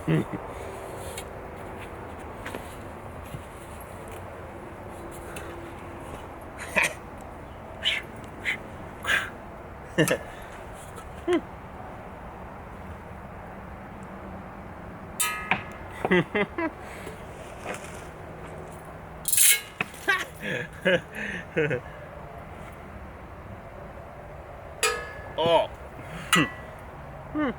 Oh. Oh. Ugh.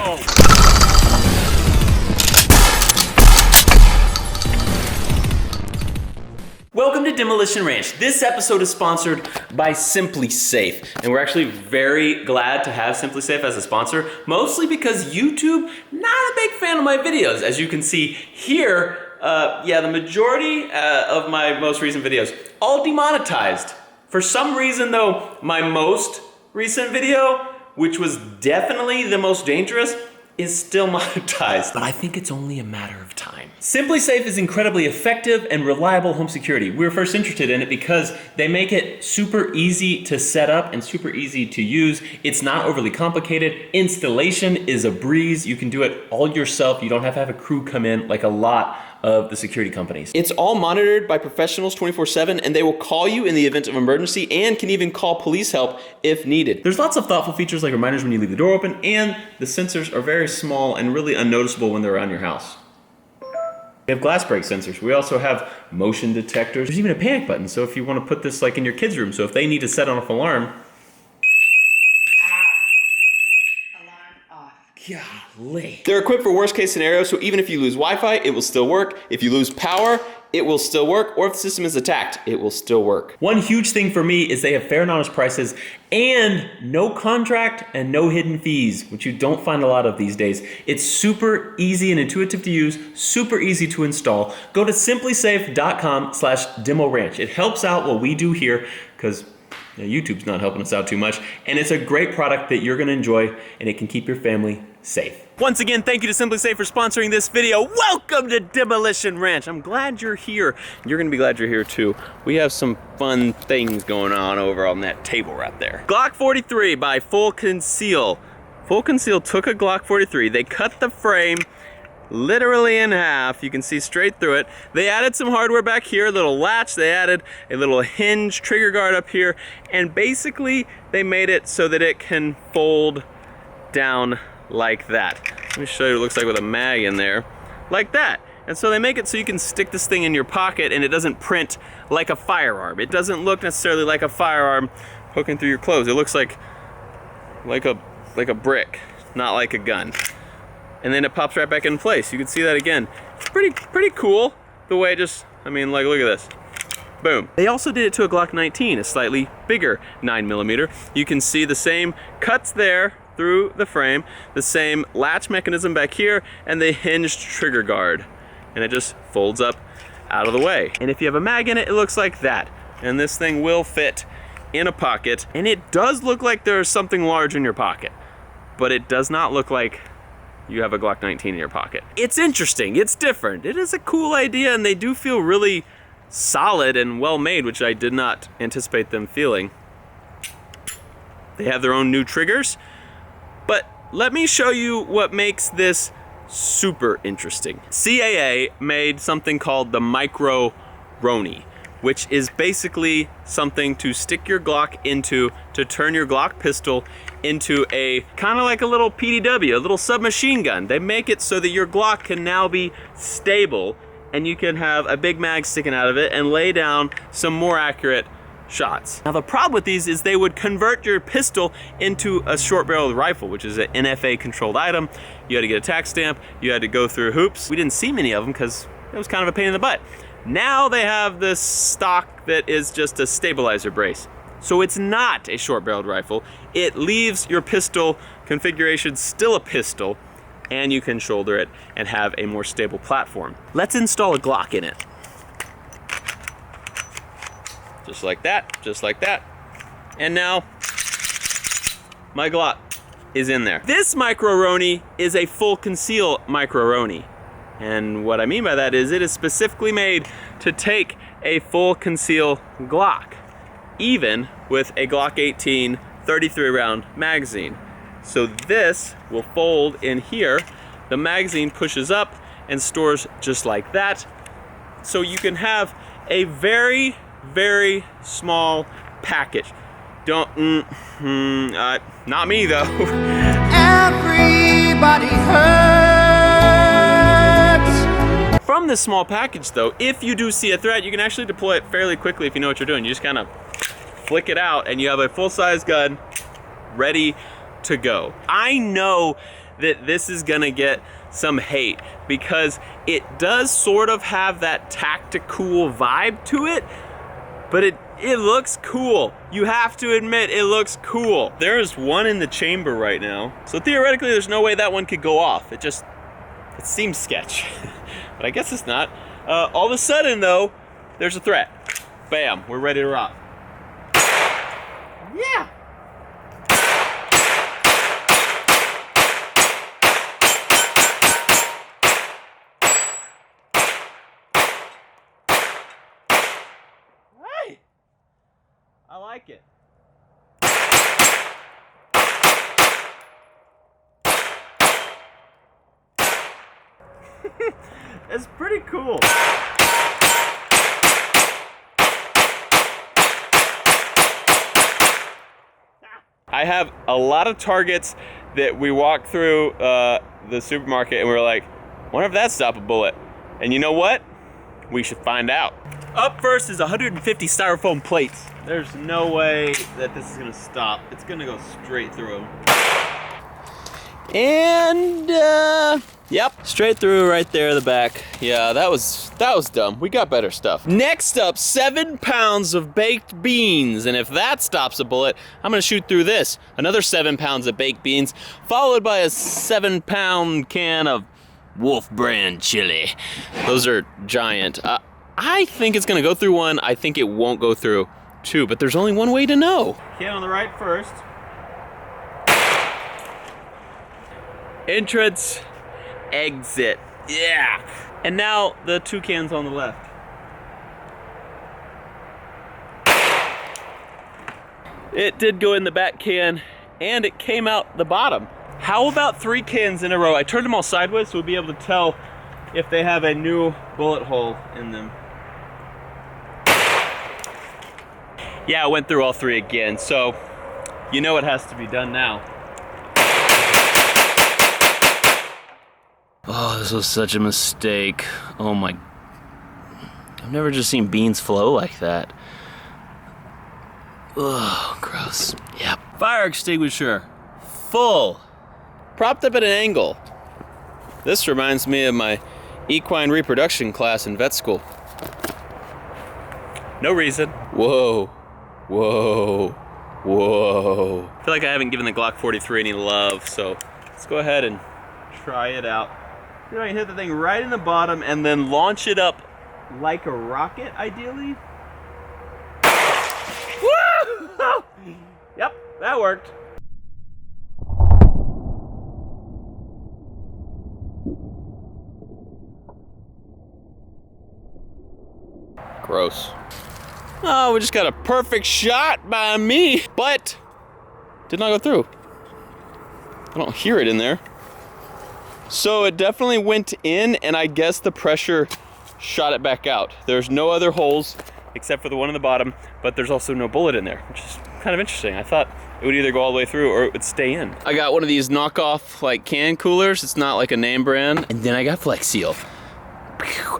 Oh. Welcome to Demolition Ranch. This episode is sponsored by Simply Safe, and we're actually very glad to have Simply Safe as a sponsor, mostly because YouTube, not a big fan of my videos. As you can see here, the majority of my most recent videos, all demonetized. For some reason though, my most recent video, which was definitely the most dangerous, is still monetized, but I think it's only a matter of time. Simply Safe is incredibly effective and reliable home security. We were first interested in it because they make it super easy to set up and super easy to use. It's not overly complicated. Installation is a breeze. You can do it all yourself. You don't have to have a crew come in like a lot of the security companies. It's all monitored by professionals 24/7, and they will call you in the event of emergency and can even call police help if needed. There's lots of thoughtful features like reminders when you leave the door open, and the sensors are very small and really unnoticeable when they're around your house. We have glass break sensors. We also have motion detectors. There's even a panic button, so if you want to put this like in your kids' room, so if they need to set off an alarm, golly. They're equipped for worst case scenarios, so even if you lose Wi-Fi, it will still work. If you lose power, it will still work. Or if the system is attacked, it will still work. One huge thing for me is they have fair and honest prices and no contract and no hidden fees, which you don't find a lot of these days. It's super easy and intuitive to use, super easy to install. Go to simplysafe.com/DemoRanch. It helps out what we do here because YouTube's not helping us out too much, and it's a great product that you're gonna enjoy, and it can keep your family safe. Once again, thank you to Simply Safe for sponsoring this video. Welcome to Demolition Ranch. I'm glad you're here. You're gonna be glad you're here too. We have some fun things going on over on that table right there. Glock 43 by Full Conceal. Full Conceal took a Glock 43, they cut the frame literally in half. You can see straight through it. They added some hardware back here, a little latch. They added a little hinge trigger guard up here, and basically they made it so that it can fold down like that. Let me show you what it looks like with a mag in there, like that. And so they make it so you can stick this thing in your pocket and it doesn't print like a firearm. It doesn't look necessarily like a firearm hooking through your clothes. It looks like a brick, not like a gun. And then it pops right back in place. You can see that again. It's pretty cool the way it just, I mean, like, look at this. Boom. They also did it to a Glock 19, a slightly bigger 9mm. You can see the same cuts there through the frame, the same latch mechanism back here, and the hinged trigger guard. And it just folds up out of the way. And if you have a mag in it, it looks like that. And this thing will fit in a pocket. And it does look like there's something large in your pocket, but it does not look like you have a Glock 19 in your pocket. It's interesting, it's different. It is a cool idea, and they do feel really solid and well made, which I did not anticipate them feeling. They have their own new triggers, but let me show you what makes this super interesting. CAA made something called the Micro Roni, which is basically something to stick your Glock into to turn your Glock pistol into a kind of like a little PDW, a little submachine gun. They make it so that your Glock can now be stable and you can have a big mag sticking out of it and lay down some more accurate shots. Now the problem with these is they would convert your pistol into a short-barreled rifle, which is an NFA controlled item. You had to get a tax stamp, you had to go through hoops. We didn't see many of them because it was kind of a pain in the butt. Now they have this stock that is just a stabilizer brace. So it's not a short-barreled rifle. It leaves your pistol configuration still a pistol, and you can shoulder it and have a more stable platform. Let's install a Glock in it. Just like that, just like that. And now, my Glock is in there. This Micro Roni is a Full Conceal Micro Roni. And what I mean by that is it is specifically made to take a full conceal Glock, even with a Glock 18 33 round magazine. So this will fold in here. The magazine pushes up and stores just like that. So you can have a very, very small package. Don't, not me though. Everybody hurts. From this small package though, if you do see a threat, you can actually deploy it fairly quickly if you know what you're doing. You just kind of flick it out and you have a full-size gun ready to go. I know that this is gonna get some hate because it does sort of have that tactical vibe to it, but it looks cool. You have to admit, it looks cool. There is one in the chamber right now, so theoretically there's no way that one could go off. It seems sketch, but I guess it's not. All of a sudden though, there's a threat. Bam, we're ready to rock. Yeah. Hey, I like it. It's pretty cool. I have a lot of targets that we walk through the supermarket and we're like, wonder if that stop a bullet. And you know what? We should find out. Up first is 150 styrofoam plates. There's no way that this is gonna stop. It's gonna go straight through them. And yep, straight through right there in the back. Yeah, that was dumb. We got better stuff. Next up, 7 pounds of baked beans. And if that stops a bullet, I'm gonna shoot through this. Another 7 pounds of baked beans, followed by a 7-pound can of Wolf brand chili. Those are giant. I think it's gonna go through one. I think it won't go through two, but there's only one way to know. Can on the right first. Entrance, exit, yeah. And now the 2 cans on the left. It did go in the back can and it came out the bottom. How about 3 cans in a row? I turned them all sideways so we'll be able to tell if they have a new bullet hole in them. Yeah, I went through all 3 again, so you know it has to be done now. Oh, this was such a mistake. Oh my. I've never just seen beans flow like that. Ugh, gross. Yep. Fire extinguisher, full. Propped up at an angle. This reminds me of my equine reproduction class in vet school. No reason. Whoa, whoa, whoa. I feel like I haven't given the Glock 43 any love, so let's go ahead and try it out. You know, I hit the thing right in the bottom and then launch it up like a rocket, ideally. Woo! Yep, that worked. Gross. Oh, we just got a perfect shot by me, but did not go through. I don't hear it in there. So it definitely went in, and I guess the pressure shot it back out. There's no other holes except for the one on the bottom, but there's also no bullet in there, which is kind of interesting. I thought it would either go all the way through or it would stay in. I got one of these knockoff like can coolers. It's not like a name brand. And then I got Flex Seal.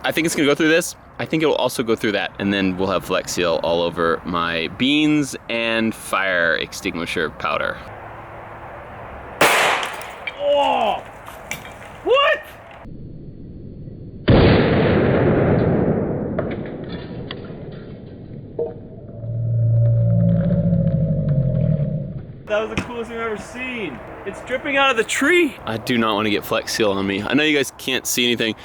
I think it's gonna go through this. I think it'll also go through that, and then we'll have Flex Seal all over my beans and fire extinguisher powder. Oh! What? That was the coolest thing I've ever seen. It's dripping out of the tree. I do not want to get Flex Seal on me. I know you guys can't see anything.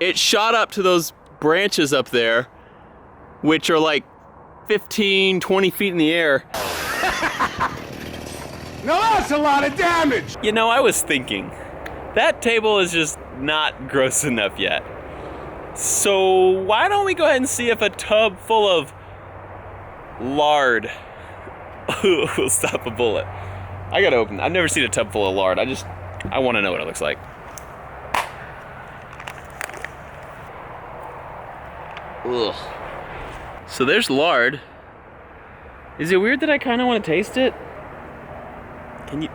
It shot up to those branches up there, which are like 15, 20 feet in the air. Now that's a lot of damage. You know, I was thinking, that table is just not gross enough yet. So why don't we go ahead and see if a tub full of lard will stop a bullet. I gotta open. I've never seen a tub full of lard. I want to know what it looks like. Ugh. So there's lard. Is it weird that I kind of want to taste it? Can you?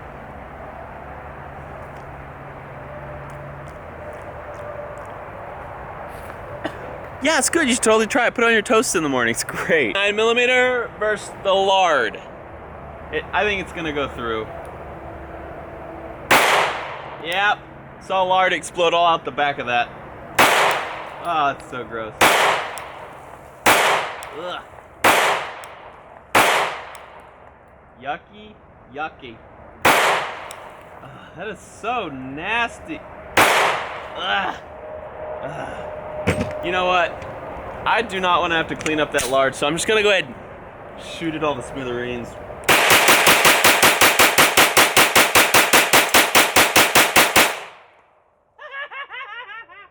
Yeah, it's good. You should totally try it. Put it on your toast in the morning. It's great. 9mm versus the lard. I think it's gonna go through. Yep. Saw lard explode all out the back of that. Oh, it's so gross. Ugh. Yucky, yucky. Ugh, that is so nasty. Ugh. Ugh. You know what? I do not want to have to clean up that lard, so I'm just gonna go ahead and shoot it all to smithereens.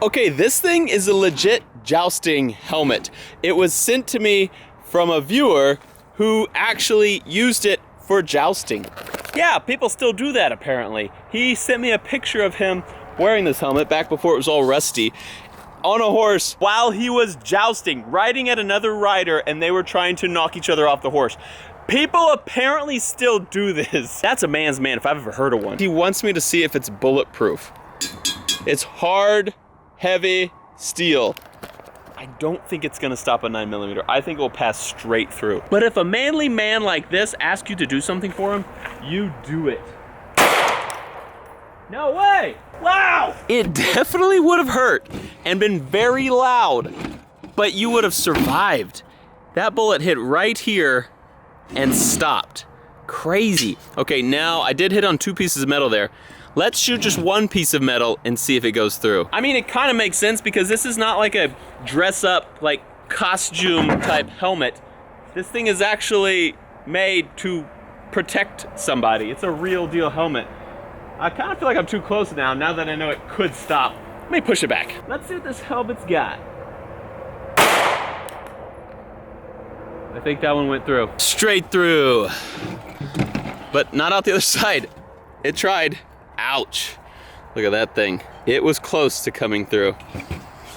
Okay, this thing is a legit jousting helmet. It was sent to me from a viewer who actually used it for jousting. Yeah, people still do that apparently. He sent me a picture of him wearing this helmet back before it was all rusty, on a horse while he was jousting, riding at another rider, and they were trying to knock each other off the horse. People apparently still do this. That's a man's man if I've ever heard of one. He wants me to see if it's bulletproof. It's hard, heavy steel. I don't think it's gonna stop a 9mm. I think it will pass straight through. But if a manly man like this asks you to do something for him, you do it. No way! Wow! It definitely would have hurt and been very loud, but you would have survived. That bullet hit right here and stopped. Crazy. Okay, now I did hit on 2 pieces of metal there. Let's shoot just 1 piece of metal and see if it goes through. I mean, it kind of makes sense because this is not like a dress up, like costume type helmet. This thing is actually made to protect somebody. It's a real deal helmet. I kind of feel like I'm too close now that I know it could stop. Let me push it back. Let's see what this helmet's got. I think that one went through. Straight through. But not out the other side. It tried. Ouch. Look at that thing. It was close to coming through.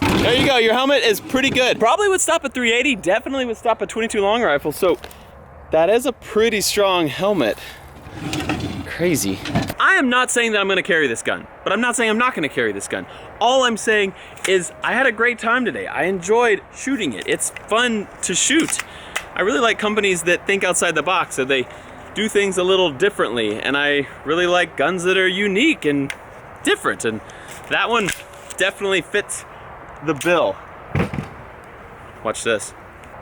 There you go, your helmet is pretty good. Probably would stop a 380, definitely would stop a 22 long rifle, so that is a pretty strong helmet. Crazy. I am not saying that I'm gonna carry this gun, but I'm not saying I'm not gonna carry this gun. All I'm saying is I had a great time today. I enjoyed shooting it. It's fun to shoot. I really like companies that think outside the box, so they do things a little differently, and I really like guns that are unique and different, and that one definitely fits the bill. Watch this.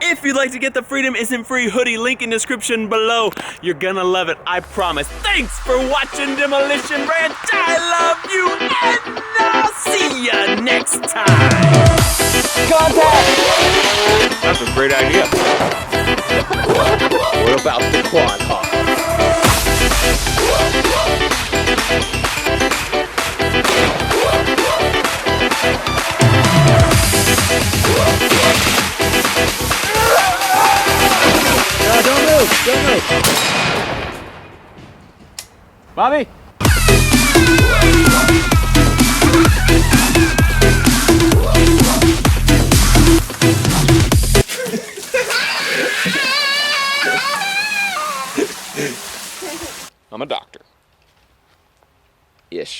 If you'd like to get the Freedom Isn't Free hoodie, link in description below. You're gonna love it, I promise. Thanks for watching Demolition Ranch. I love you, and I'll see ya next time. Contact! That's a great idea. What about the quad hawk? No, don't move, don't move. Bobby? I'm a doctor. Ish.